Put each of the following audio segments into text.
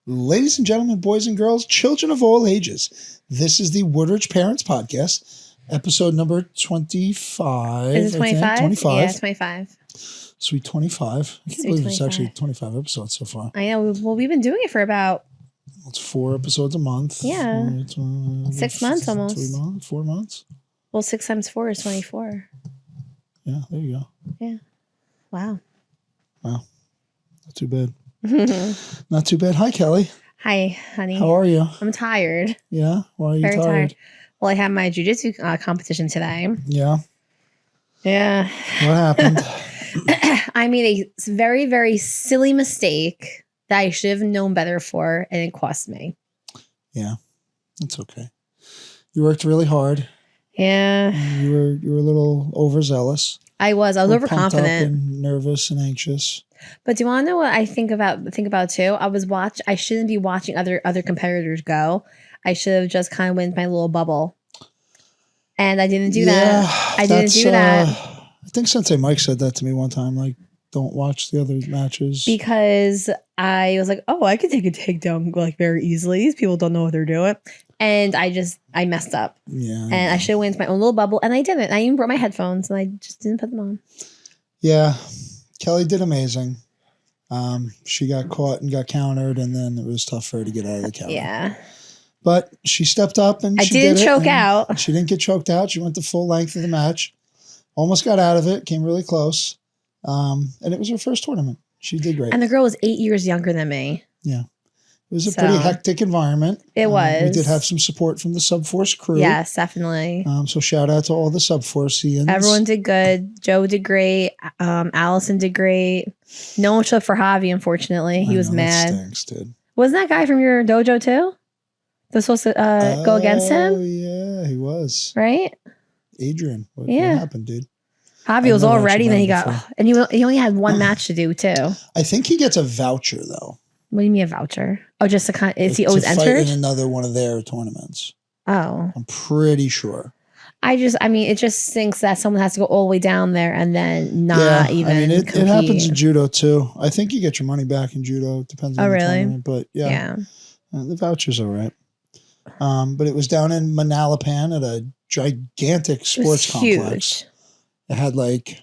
Ladies and gentlemen, boys and girls, children of all ages, this is the Woodridge Parents Podcast, episode number 25. Is it 25? 25. Yeah, 25. Sweet 25. I can't believe it's actually 25 episodes so far. I know. Well, we've been doing it for about... It's 4 episodes a month. Yeah. 6 months almost. 3 months, 4 months. Well, 6 times 4 is 24. Yeah, there you go. Yeah. Wow. Not too bad. Not too bad. Hi, Kelly. Hi, honey. How are you? I'm tired. Yeah? Why are you Very tired? Well, I had my Jiu Jitsu competition today. Yeah? Yeah. What happened? I made a very, very silly mistake that I should have known better for, and it cost me. Yeah. That's okay. You worked really hard. Yeah. You were a little overzealous. I was overconfident. And nervous and anxious. But do you want to know what I think about too? I shouldn't be watching other competitors go. I should have just kind of went in my little bubble. And I didn't do that. I didn't do that. I think Sensei Mike said that to me one time, like, don't watch the other matches. Because I was like, oh, I could take a takedown like very easily. These people don't know what they're doing. And I messed up. Yeah. And I should have went into my own little bubble, and I didn't. I even brought my headphones, and I just didn't put them on. Yeah. Kelly did amazing. She got caught and got countered, and then it was tough for her to get out of the counter. Yeah. But she stepped up, and I didn't choke out. She didn't get choked out. She went the full length of the match. Almost got out of it. Came really close. And it was her first tournament. She did great. And the girl was 8 years younger than me. Yeah. It was a pretty hectic environment. It was. We did have some support from the Subforce crew. Yes, definitely. So shout out to all the Subforcians. Everyone did good. Joe did great. Allison did great. No one showed up for Javi, unfortunately. He was mad. That stinks, dude. Wasn't that guy from your dojo too? That was supposed to go against him? Oh, yeah, he was. Right? Adrian. What happened, dude? Javi was all ready, and then he got... And he only had one match to do, too. I think he gets a voucher, though. What do you mean a voucher? Oh, just is he always to fight entered? in another one of their tournaments. Oh. I'm pretty sure. It just stinks that someone has to go all the way down there and then not even it happens in judo, too. I think you get your money back in judo. It depends on the tournament. But, yeah. The voucher's all right. But it was down in Manalapan at a gigantic sports complex. Huge. It had like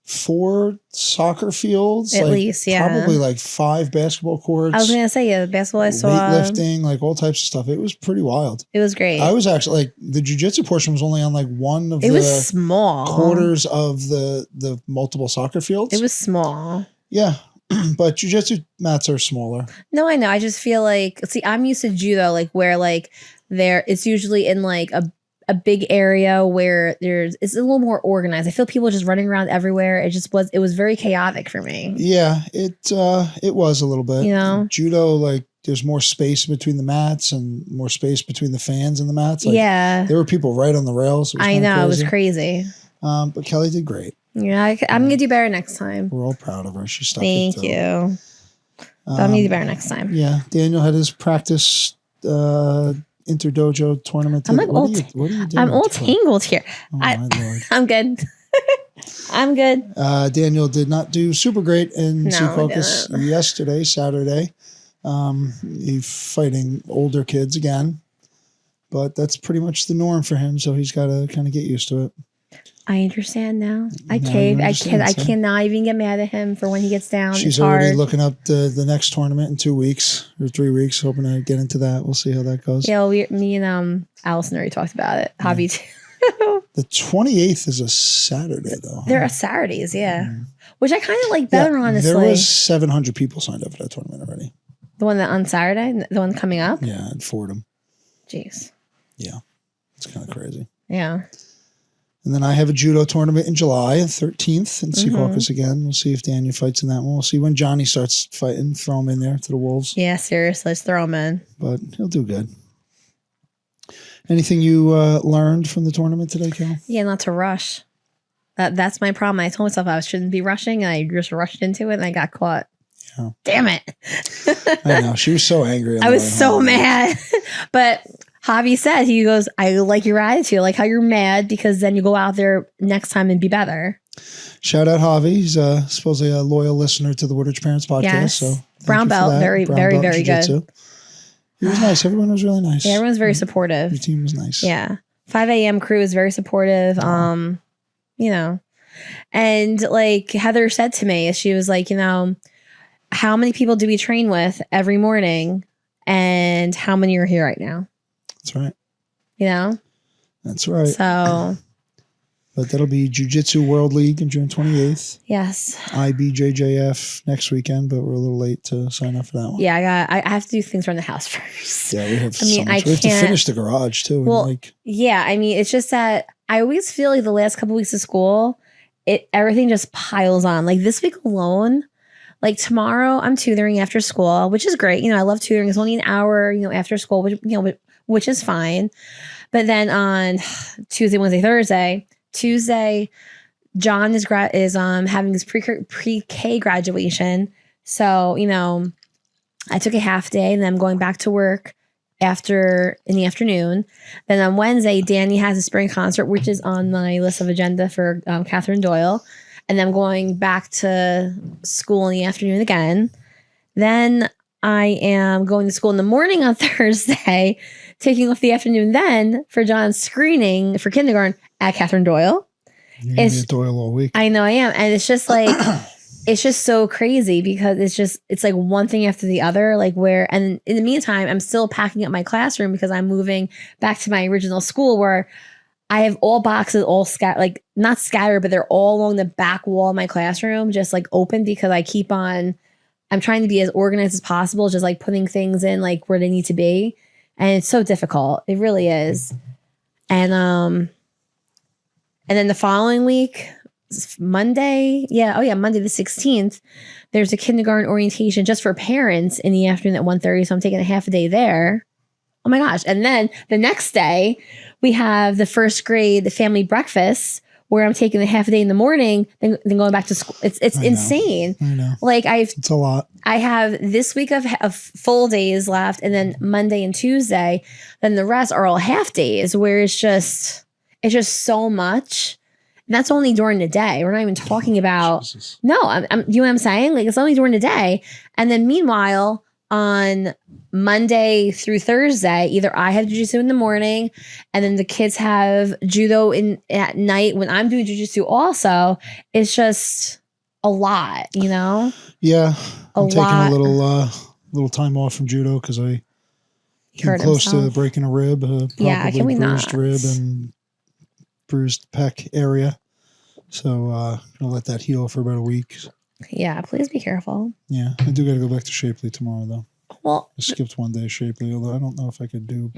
4 soccer fields, at least, probably like 5 basketball courts. I was gonna say, basketball I saw, weightlifting, like all types of stuff. It was pretty wild. It was great. I was actually like the jiu-jitsu portion was only on like one of the small quarters of the multiple soccer fields. It was small. Yeah. But jiu-jitsu mats are smaller. No, I know. I just feel like, I'm used to judo, like where like it's usually in like a big area where it's a little more organized. I feel people just running around everywhere. It was very chaotic for me. Yeah, it was a little bit. You know, judo, like there's more space between the mats and more space between the fans and the mats. Like, there were people right on the rails. I know, it was crazy. But Kelly did great. Yeah, I'm gonna do better next time. We're all proud of her. She stuck it. Thank you. I'm gonna do better next time. Yeah, Daniel had his practice inter-dojo tournament. I'm like what are you doing? I'm all tangled here. Oh, my Lord. I'm good. I'm good. Daniel did not do super great in Secaucus yesterday, Saturday. He's fighting older kids again, but that's pretty much the norm for him. So he's got to kind of get used to it. I understand now. I cannot even get mad at him for when he gets down. She's already looking up the next tournament in 2 weeks or 3 weeks, hoping to get into that. We'll see how that goes. Yeah, me and Allison already talked about it. Javi too. The 28th is a Saturday, though. There are Saturdays, which I kind of like better, honestly. There was 700 people signed up for that tournament already. The one that on Saturday, the one coming up. Yeah, at Fordham. Jeez. Yeah, it's kind of crazy. Yeah. And then I have a judo tournament in July, 13th in Secaucus again. We'll see if Daniel fights in that one. We'll see when Johnny starts fighting. Throw him in there to the Wolves. Yeah, seriously. Let's throw him in. But he'll do good. Anything you learned from the tournament today, Cal? Yeah, not to rush. That's my problem. I told myself I shouldn't be rushing, and I just rushed into it, and I got caught. Yeah. Damn it. I know. She was so angry. I was so mad. But Javi said, he goes, I like your attitude, like how you're mad, because then you go out there next time and be better. Shout out Javi. He's supposedly a loyal listener to the Woodridge Parents Podcast. Yes. So Brown belt, very good. It was nice. Everyone was really nice. Yeah, everyone's very supportive. Your team was nice. Yeah. 5 a.m. crew is very supportive. You know, and like Heather said to me, she was like, you know, how many people do we train with every morning and how many are here right now? That's right. You know? That's right. So. But that'll be Jiu Jitsu World League on June 28th. Yes. IBJJF next weekend, but we're a little late to sign up for that one. Yeah, I have to do things around the house first. Yeah, we have so much. We have to finish the garage too. Well, yeah, I mean, it's just that I always feel like the last couple weeks of school, everything just piles on. Like this week alone, like tomorrow I'm tutoring after school, which is great. You know, I love tutoring. It's only an hour, you know, after school, which is fine. But then on Tuesday, Wednesday, Thursday, John is having his pre-K graduation. So, you know, I took a half day and then I'm going back to work in the afternoon. Then on Wednesday, Danny has a spring concert, which is on my list of agenda for Catherine Doyle. And then I'm going back to school in the afternoon again. Then I am going to school in the morning on Thursday, taking off the afternoon then for John's screening for kindergarten at Catherine Doyle. You're going to be at Doyle all week. I know I am. And it's just like, it's just so crazy because it's like one thing after the other, and in the meantime, I'm still packing up my classroom because I'm moving back to my original school where I have all boxes all scattered, like not scattered, but they're all along the back wall of my classroom, just like open because I'm trying to be as organized as possible, just like putting things in like where they need to be. And it's so difficult. It really is. And then the following week, Monday the 16th, there's a kindergarten orientation just for parents in the afternoon at 1:30. So I'm taking a half a day there. Oh my gosh. And then the next day, we have the first grade family breakfast where I'm taking a half a day in the morning, then going back to school. It's insane. I know. It's a lot. I have this week of full days left, and then Monday and Tuesday. Then the rest are all half days, where it's just so much. And that's only during the day. We're not even talking about. Jesus. No, I'm. You know what I'm saying? Like it's only during the day, and then meanwhile on Monday through Thursday, either I have jiu-jitsu in the morning and then the kids have judo at night when I'm doing jiu-jitsu also. It's just a lot, you know? Yeah. I'm taking a little time off from judo because I came close to breaking a rib, probably bruised rib and bruised pec area. So I'm going to let that heal for about a week. Yeah, please be careful. Yeah, I do got to go back to Shapely tomorrow, though. Well, I skipped one day Shapely, although I don't know if I could do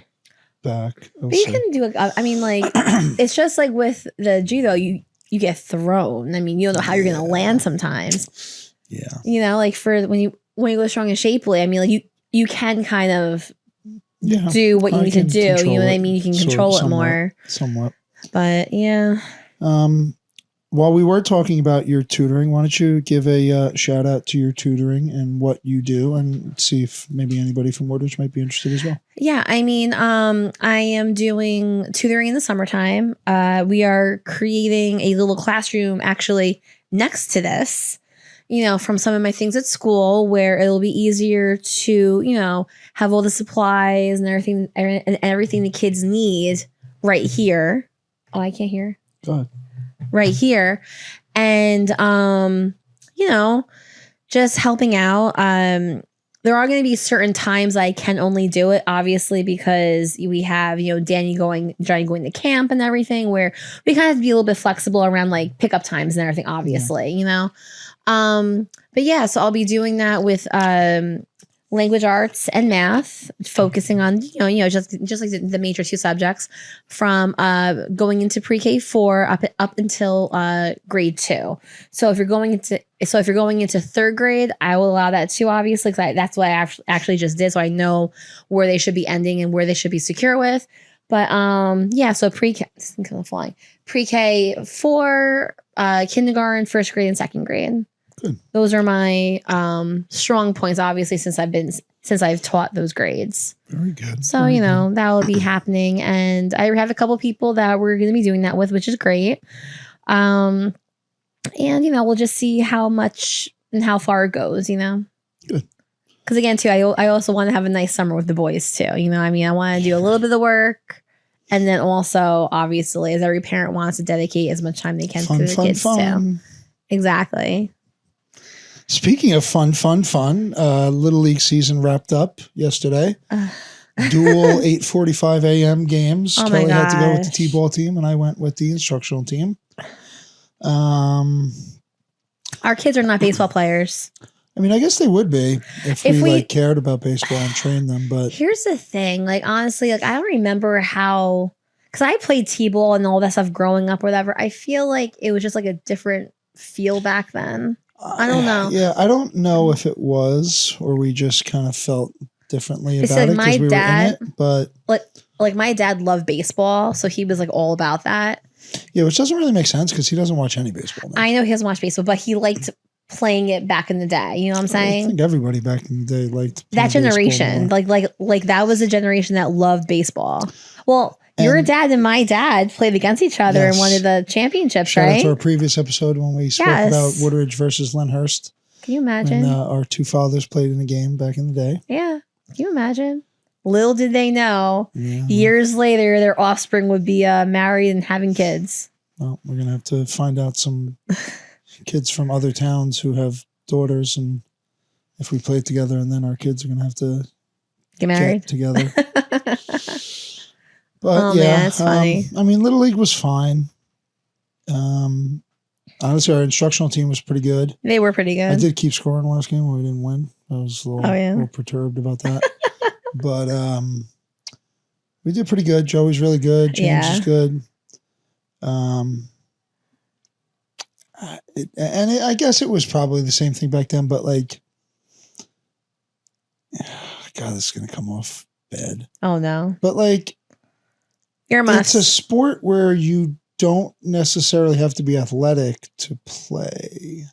back. But you can do it. I mean, like, it's just like with the judo, you get thrown. I mean, you don't know how you're going to land sometimes. Yeah. You know, like for when you go strong and Shapely, I mean, like you can kind of do what you need to do. You know what I mean? You can control it more. Somewhat. But yeah. While we were talking about your tutoring, why don't you give a shout out to your tutoring and what you do and see if maybe anybody from Woodridge might be interested as well. Yeah, I mean, I am doing tutoring in the summertime. We are creating a little classroom actually next to this, you know, from some of my things at school where it'll be easier to, you know, have all the supplies and everything the kids need right here. Oh, I can't hear. Go ahead. Right here. And, you know, just helping out. There are going to be certain times I can only do it, obviously, because we have, you know, Danny going to camp and everything where we kind of have to be a little bit flexible around like pickup times and everything, obviously, you know. But yeah, so I'll be doing that with language arts and math, focusing on, you know, just like the major two subjects from going into pre-K 4 up until grade 2. So if you're going into third grade, I will allow that too, obviously, because that's what I actually just did, so I know where they should be ending and where they should be secure with. But yeah, so pre-K 4, kindergarten, first grade, and second grade. Good. Those are my strong points, obviously, since I've taught those grades. Very good. So, you know, that will be happening. And I have a couple people that we're going to be doing that with, which is great. And, you know, we'll just see how much and how far it goes, you know? Good. Because again, too, I also want to have a nice summer with the boys too. You know, I mean, I want to do a little bit of the work, and then also, obviously, as every parent wants to dedicate as much time they can to the kids too. Exactly. Speaking of fun, Little League season wrapped up yesterday. Dual 8:45 a.m. games. Oh Kelly my had to go with gosh. the T-ball team, and I went with the instructional team. Our kids are not baseball players. I mean, I guess they would be if we like cared about baseball and trained them. But here's the thing, like honestly, like I don't remember how, because I played t-ball and all that stuff growing up or whatever. I feel like it was just like a different feel back then. I don't know. Yeah, I don't know if it was, or we just kind of felt differently about it because we were in it. But like my dad loved baseball, so he was like all about that. Yeah, which doesn't really make sense because he doesn't watch any baseball now. I know he doesn't watch baseball, but he liked playing it back in the day. You know what I'm saying? I think everybody back in the day liked that generation. Like that was a generation that loved baseball. Well, your dad and my dad played against each other in one of the championships, right? Shout out to our previous episode when we spoke about Woodridge versus Lyndhurst. Can you imagine? When our two fathers played in a game back in the day. Yeah. Can you imagine? Little did they know, years later, their offspring would be married and having kids. Well, we're going to have to find out some kids from other towns who have daughters, and if we play together, and then our kids are going to have to get married together. But man, it's funny. I mean, Little League was fine. Honestly, our instructional team was pretty good. They were pretty good. I did keep scoring the last game when we didn't win. I was a little perturbed about that. But we did pretty good. Joey's really good. James is good. I guess it was probably the same thing back then, but like, God, this is going to come off bad. Oh, no. But like, it's a sport where you don't necessarily have to be athletic to play.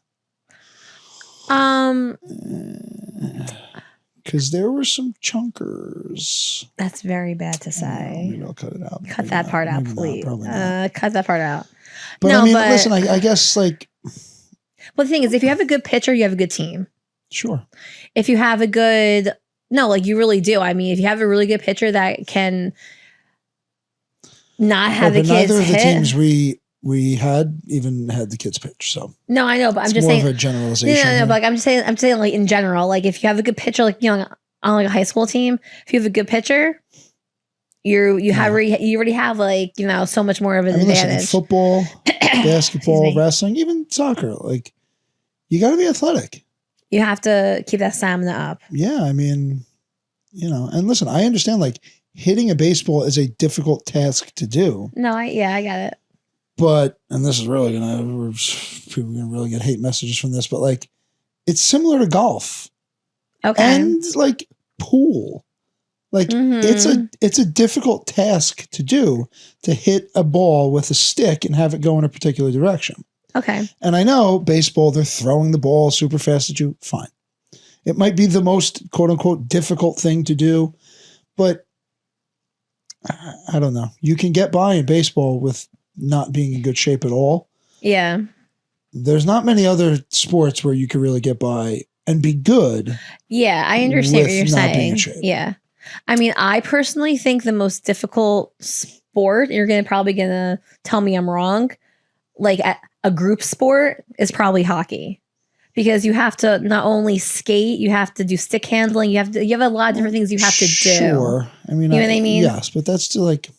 Because there were some chunkers. That's very bad to say. Maybe I'll cut it out. Cut that part out, please. Cut that part out. But I mean, listen, I guess like. Well, the thing is, if you have a good pitcher, you have a good team. Sure. If you have a good, you really do. I mean, if you have a really good pitcher that can not have the kids neither of the hit. teams we had even had the kids pitch. So no, I know, but I'm just saying more of a generalization. No, but like I'm saying like in general, like if you have a good pitcher, like on like a high school team, if you have a good pitcher, you already have like so much more of an advantage. Listen, football, basketball, wrestling, even soccer, like you got to be athletic. You have to keep that stamina up. Yeah, I mean, and listen, I understand like hitting a baseball is a difficult task to do. No, I get it. But, and this is really people are gonna really get hate messages from this, but like, it's similar to golf. Okay. And like pool. Like it's a difficult task to do, to hit a ball with a stick and have it go in a particular direction. Okay. And I know baseball, they're throwing the ball super fast at you. Fine. It might be the most quote unquote difficult thing to do, but I don't know. You can get by in baseball with not being in good shape at all. Yeah. There's not many other sports where you can really get by and be good. Yeah, I understand what you're saying. Yeah. I mean, I personally think the most difficult sport, you're probably going to tell me I'm wrong, like a group sport is probably hockey. Because you have to not only skate, you have to do stick handling, you have a lot of different things you have to do. Sure. I mean, you know what I mean? Yes, but that's still like,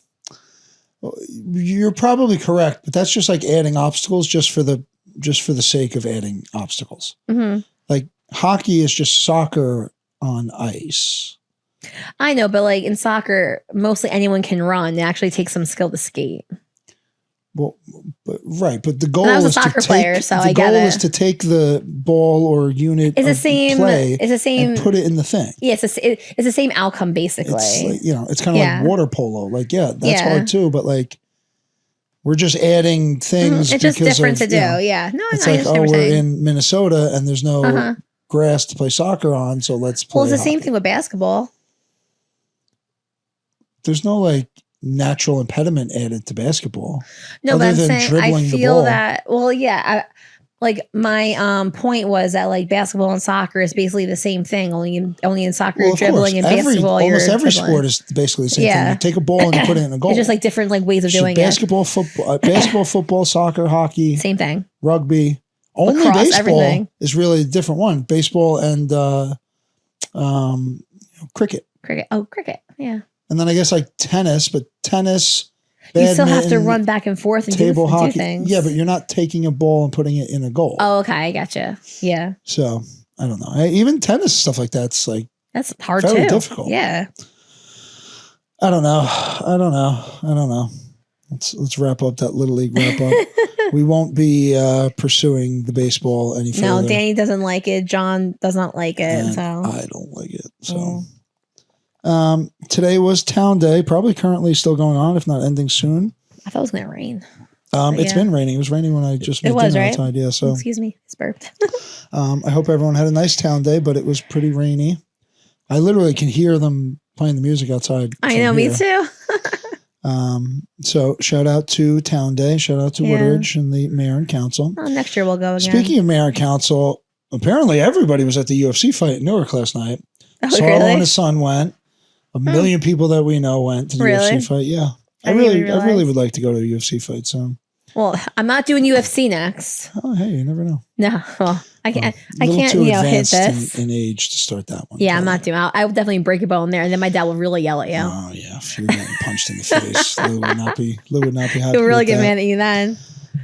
you're probably correct, but that's just like adding obstacles just for the sake of adding obstacles. Mm-hmm. Like hockey is just soccer on ice. I know, but like in soccer, mostly anyone can run. It actually takes some skill to skate. Well, but the goal is is soccer player, so I get it. The goal is to take the ball or unit it's the same play and put it in the thing. Yeah, it's the same outcome basically. It's like, it's kind of like water polo. Like, that's hard too, but like we're just adding things. It's just different to do. Yeah, no, it's like we're in Minnesota and there's no grass to play soccer on, so let's play. Well, it's the same thing with basketball. There's no like natural impediment added to basketball. No, but I'm saying I feel that. Well, yeah, like my point was that like basketball and soccer is basically the same thing. Only in soccer you're dribbling, and basketball almost every dribbling. sport is basically the same thing. You take a ball and you put it in a goal. It's just like different like ways of doing basketball, football, soccer, hockey, same thing. Rugby. Only Lacrosse, baseball everything. is really a different one. Baseball and cricket. Cricket. Yeah. And then I guess like tennis, but tennis. You still have to run back and forth and do things. Yeah, but you're not taking a ball and putting it in a goal. Oh, okay. I gotcha. Yeah. So I don't know. Even tennis stuff like that's like that's hard very too. difficult. Yeah. I don't know. Let's wrap up that Little League wrap up. We won't be pursuing the baseball any further. No, Danny doesn't like it. John does not like it. And so I don't like it. So. Today was Town Day, probably currently still going on, if not ending soon. I thought it was going to rain. It's been raining. It was raining when I just made dinner outside. Yeah, so excuse me, it's burped. I hope everyone had a nice Town Day, but it was pretty rainy. I literally can hear them playing the music outside. I know, me too. So shout out to Town Day, shout out to Woodridge and the mayor and council. Well, next year we'll go again. Speaking of mayor and council, apparently everybody was at the UFC fight in Newark last night. Sarlo and his son went. A million people that we know went to the UFC fight. Yeah. I really would like to go to a UFC fight soon. Well, I'm not doing UFC next. Oh, hey, you never know. No, well, I can't too hit this in age to start that one. Yeah, I'm not doing. I would definitely break a bone there, and then my dad will really yell at you. Oh yeah, if you're getting punched in the face, Lou would not be happy. He'll really get mad at you then.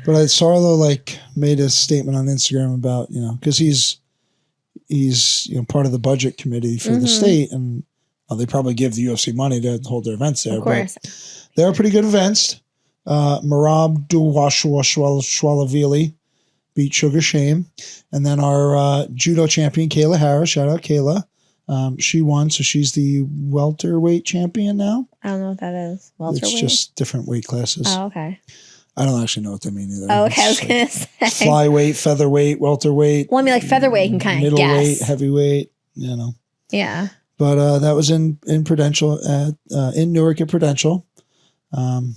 But Sarlo made a statement on Instagram about because he's part of the budget committee for the state, and they probably give the UFC money to hold their events there. Of course. But they're pretty good events. Marab Duwashwalavili beat Sugar Shame. And then our judo champion, Kayla Harris, shout out Kayla. She won, so she's the welterweight champion now. I don't know what that is. Welterweight? It's just different weight classes. Oh, okay. I don't actually know what they mean either. Oh, okay, I was going to say. Flyweight, featherweight, welterweight. Well, I mean, like featherweight, you can kind of guess. Middleweight, heavyweight, Yeah. But that was in Prudential, in Newark at Prudential. Again,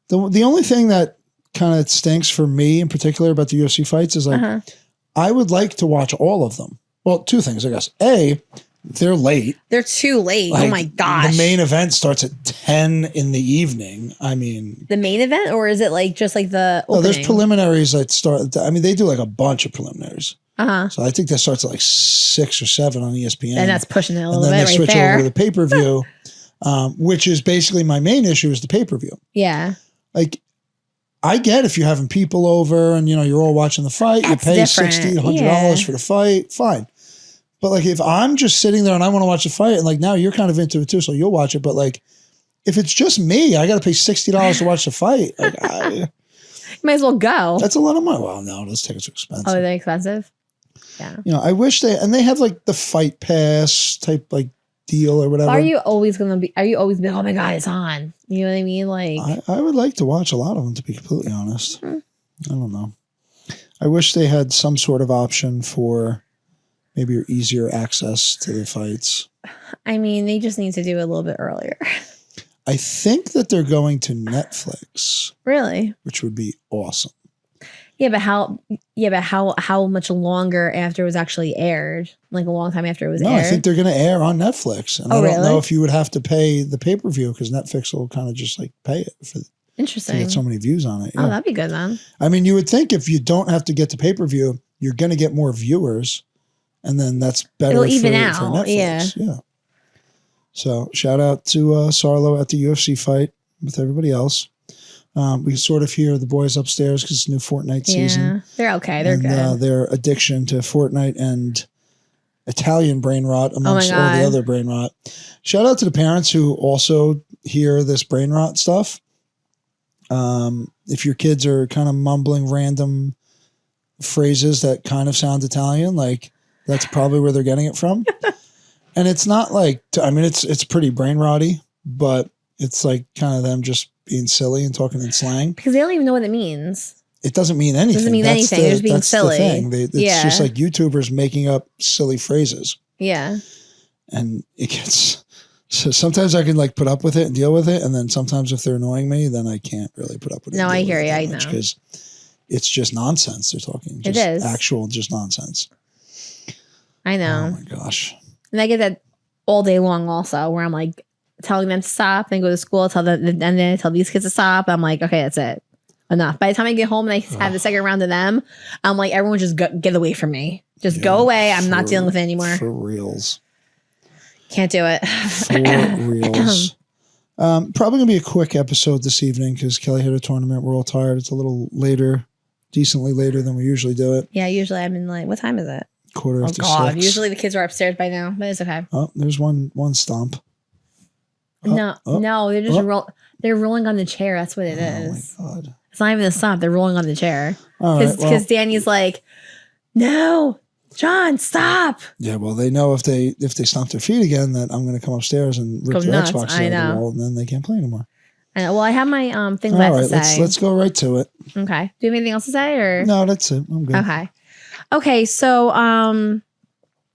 the only thing that kind of stinks for me in particular about the UFC fights is I would like to watch all of them. Well, two things, I guess. A, they're late. They're too late. Oh my gosh. The main event starts at 10 in the evening. I mean, the main event, or is it just like the opening? No, there's preliminaries that start. I mean, they do a bunch of preliminaries. So I think that starts at 6 or 7 on ESPN. And that's pushing it a little bit. And then they switch over to the pay-per-view, which is basically my main issue is the pay-per-view. Yeah. I get if you're having people over and you're all watching the fight, that's you pay different. $60, $100 for the fight, fine. But if I'm just sitting there and I want to watch the fight, and now you're kind of into it too, so you'll watch it. But if it's just me, I got to pay $60 to watch the fight. You might as well go. That's a lot of money. Well, no, those tickets are expensive. Oh, they're expensive? Yeah. I wish they have the Fight Pass type deal or whatever. Are you always oh my God, it's on. You know what I mean? I would like to watch a lot of them, to be completely honest. I don't know. I wish they had some sort of option for maybe easier access to the fights. I mean, they just need to do it a little bit earlier. I think that they're going to Netflix. Really? Which would be awesome. Yeah, but how much longer after it was actually aired? A long time after it was aired? No, I think they're going to air on Netflix. And I don't know if you would have to pay the pay-per-view because Netflix will kind of just pay it for interesting. To get so many views on it. Yeah. Oh, that'd be good then. I mean, you would think if you don't have to get the pay-per-view, you're going to get more viewers, and then that's better. It'll even out. For Netflix. Yeah. So shout out to Sarlo at the UFC fight with everybody else. We sort of hear the boys upstairs because it's new Fortnite season. They're okay. They're good. Their addiction to Fortnite and Italian brain rot amongst all the other brain rot. Shout out to the parents who also hear this brain rot stuff. If your kids are kind of mumbling random phrases that kind of sound Italian, that's probably where they're getting it from. And it's not it's pretty brain rotty, but it's kind of them just being silly and talking in slang. Because they don't even know what it means. It doesn't mean anything. It doesn't mean anything. They're just being silly. It's just YouTubers making up silly phrases. Yeah. And it gets... So sometimes I can put up with it and deal with it. And then sometimes if they're annoying me, then I can't really put up with it. No, I hear you. I know. Because it's just nonsense they're talking. It is. Actual just nonsense. I know. Oh my gosh. And I get that all day long also, where I'm like telling them to stop and go to school, tell them, and then I tell these kids to stop. I'm like, okay, that's it. Enough. By the time I get home and I have the second round of them, I'm like, everyone just get away from me. Just go away. I'm not dealing with it anymore. For reals. Can't do it. For reals. Probably going to be a quick episode this evening because Kelly had a tournament. We're all tired. It's a little later, decently later than we usually do it. Yeah, usually I'm in like, what time is it? 6:15. Usually the kids are upstairs by now, but it's okay. Oh, there's one stomp. No, they're just they're rolling on the chair. That's what it is. Oh my God. It's not even a stomp. They're rolling on the chair. Because Danny's like, no, John, stop. Yeah, well, they know if they stomp their feet again that I'm going to come upstairs and rip their Xbox out of the wall, and then they can't play anymore. Well, I have my things All left right, to say. let's go right to it. Okay. Do you have anything else to say, or no? That's it. I'm good. Okay. So,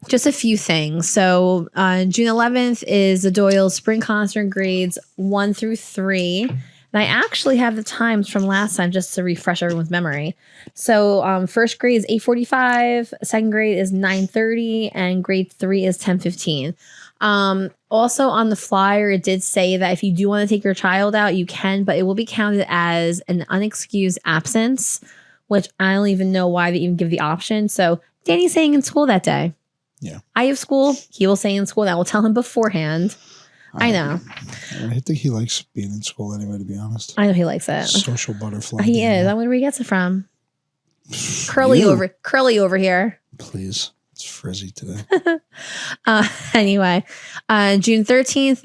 just a few things. So, June 11th is the Doyle Spring Concert grades 1 through 3. And I actually have the times from last time just to refresh everyone's memory. So first grade is 8:45, second grade is 9:30, and grade 3 is 10:15. Also on the flyer, it did say that if you do want to take your child out, you can, but it will be counted as an unexcused absence, which I don't even know why they even give the option. So Danny's staying in school that day. Yeah. I have school. He will stay in school. And I will tell him beforehand. I know. I think he likes being in school anyway, to be honest. I know he likes it. Social butterfly. He is. I wonder where he gets it from. Curly over here. Please. It's frizzy today. Anyway, June 13th,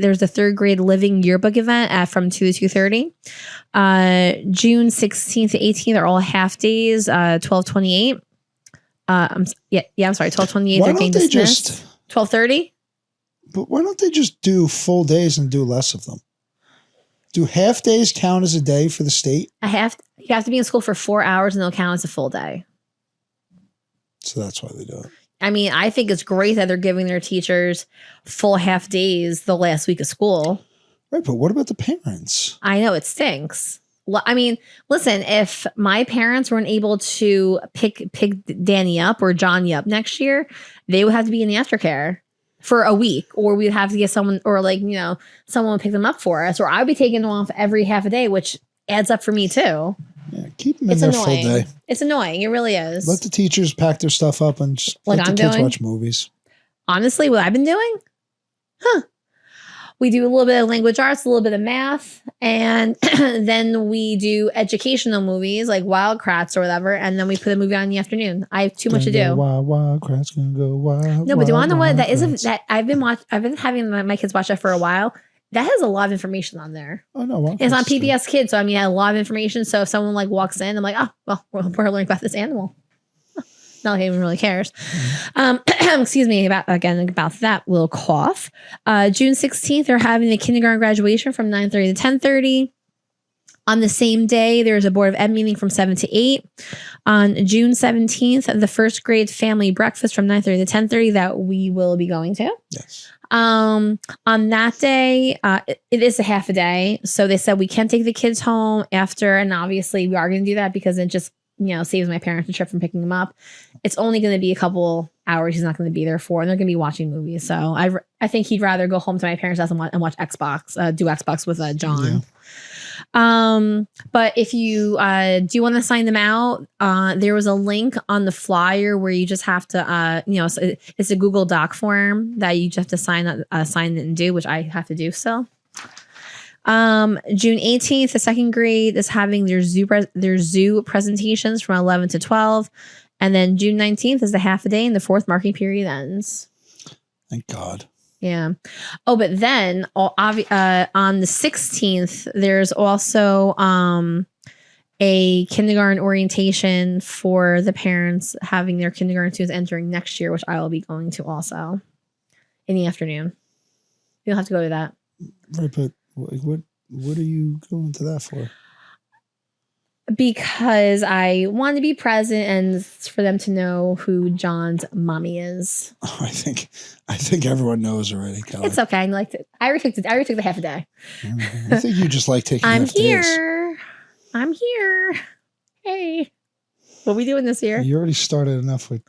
there's a third grade living yearbook event from 2 to 2:30. June 16th to 18th are all half days, 12:28. I'm sorry, 12:28. Why They're don't being they dismissed. 12:30. But why don't they just do full days and do less of them? Do half days count as a day for the state? You have to be in school for 4 hours and they'll count as a full day. So that's why they do it. I mean, I think it's great that they're giving their teachers full half days the last week of school. Right, but what about the parents? I know, it stinks. I mean, listen, if my parents weren't able to pick Danny up or Johnny up next year, they would have to be in the aftercare for a week, or we'd have to get someone, or someone would pick them up for us, or I'd be taking them off every half a day, which adds up for me too. Yeah, keep them in there full day. It's annoying. It really is. Let the teachers pack their stuff up and just let the kids watch movies. Honestly, what I've been doing? We do a little bit of language arts, a little bit of math, and then we do educational movies like Wild Kratts or whatever, and then we put a movie on in the afternoon. I have too much to do. Wild Kratts gonna go wild. No, but do you want to know what that is? That I've been having my kids watch that for a while. That has a lot of information on there. Oh no, well, it's on PBS Kids, so I mean, I have a lot of information. So if someone walks in, I'm like, oh, well, we're learning about this animal. Not like anyone really cares. Excuse me about that little cough. June 16th, they're having the kindergarten graduation from 9:30 to 10:30. On the same day, there's a Board of Ed meeting from 7 to 8. On June 17th, the first grade family breakfast from 9:30 to 10:30 that we will be going to. Yes. On that day, it is a half a day. So they said we can take the kids home after, and obviously we are going to do that because it just saves my parents a trip from picking them up. It's only going to be a couple hours he's not going to be there for, and they're going to be watching movies. So I think he'd rather go home to my parents' house and watch Xbox, do Xbox with John. Yeah. But if you do want to sign them out, there was a link on the flyer where you just have to, it's a Google Doc form that you just have to sign it and do, which I have to do still. June 18th, the second grade is having their zoo presentations from 11 to 12. And then June 19th is the half a day and the fourth marking period ends. Thank God. Yeah. Oh, but then on the 16th, there's also a kindergarten orientation for the parents having their kindergarten students entering next year, which I will be going to also in the afternoon. You'll have to go to that. Right, but what are you going to that for? Because I want to be present and for them to know who John's mommy is. Oh, I think everyone knows already, Kelly. It's okay. I already took the half a day. I think you just like taking half days. I'm here. Hey, what are we doing this year? You already started enough with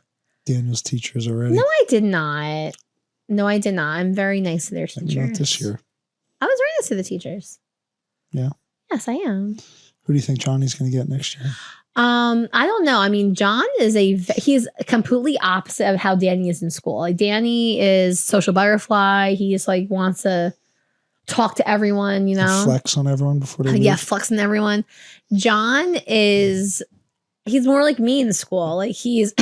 Daniel's teachers already. No, I did not. I'm very nice to their teachers. Maybe not this year. I was very nice to the teachers. Yeah. Yes, I am. Who do you think Johnny's going to get next year? I don't know. I mean, John he's completely opposite of how Danny is in school. Like Danny is social butterfly. He just like wants to talk to everyone, you know, flex on everyone before they leave. Yeah, flexing everyone. John he's more like me in school. Like he's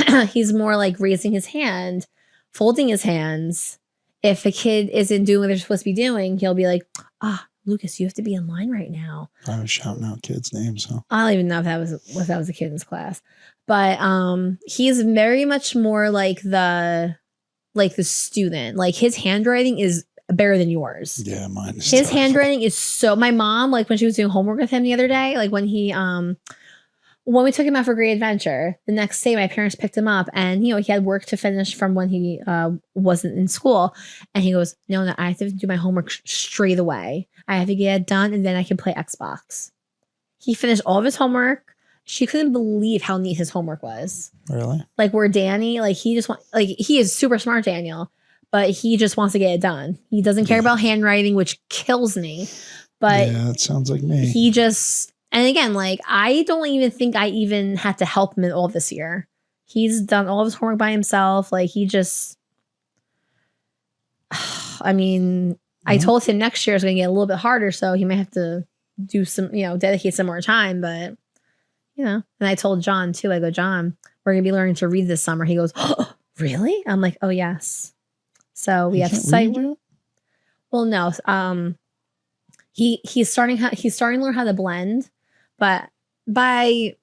more like raising his hand, folding his hands. If a kid isn't doing what they're supposed to be doing, he'll be like, Lucas, you have to be in line right now. I was shouting out kids' names. Huh? I don't even know if that was a kid in his class, but he's very much more like the student. Like his handwriting is better than yours. Yeah, mine is. His handwriting is so. My mom, like when she was doing homework with him the other day, like when we took him out for Great Adventure, the next day my parents picked him up, and he had work to finish from when he wasn't in school, and he goes, no, I have to do my homework straight away. I have to get it done, and then I can play Xbox. He finished all of his homework. She couldn't believe how neat his homework was. Really? Like where Danny, like he is super smart, Daniel, but he just wants to get it done. He doesn't care about handwriting, which kills me. But yeah, it sounds like me. He just, and again, like I don't even think I even had to help him in all this year. He's done all of his homework by himself. Like he just, I mean, I told him next year is going to get a little bit harder, so he might have to do some, dedicate some more time. But, and I told John too, I go, John, we're going to be learning to read this summer. He goes, oh, really? I'm like, oh, yes. So we have sight. Well, no. He's starting to learn how to blend, but by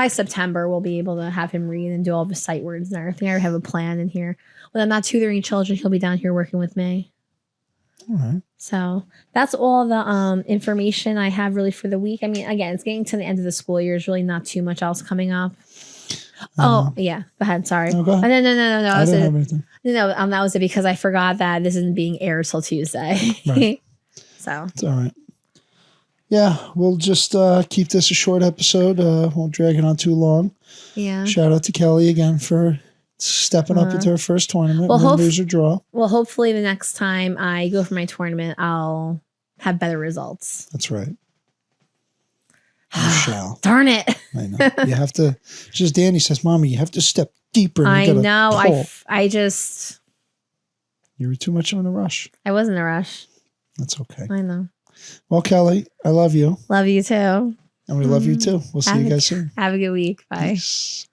September, we'll be able to have him read and do all the sight words and everything. I have a plan in here. When I'm not tutoring children, he'll be down here working with me. All right. So that's all the information I have really for the week. I mean, again, it's getting to the end of the school year. There's really not too much else coming up. Oh, yeah. Go ahead. Sorry. No, go ahead. No. I didn't have anything. No, that was it because I forgot that this isn't being aired till Tuesday. Right. So it's all right. Yeah, we'll just keep this a short episode. Won't drag it on too long. Yeah. Shout out to Kelly again for stepping up into her first tournament. Win, lose, or draw. Well, hopefully the next time I go for my tournament, I'll have better results. That's right. You shall. Darn it. I know. You have to, just Danny says, Mommy, you have to step deeper. I know. I just. You were too much in a rush. I was in a rush. That's okay. I know. Well, Kelly, I love you. Love you too. And we love you too. We'll see you guys soon. Have a good week. Bye. Peace.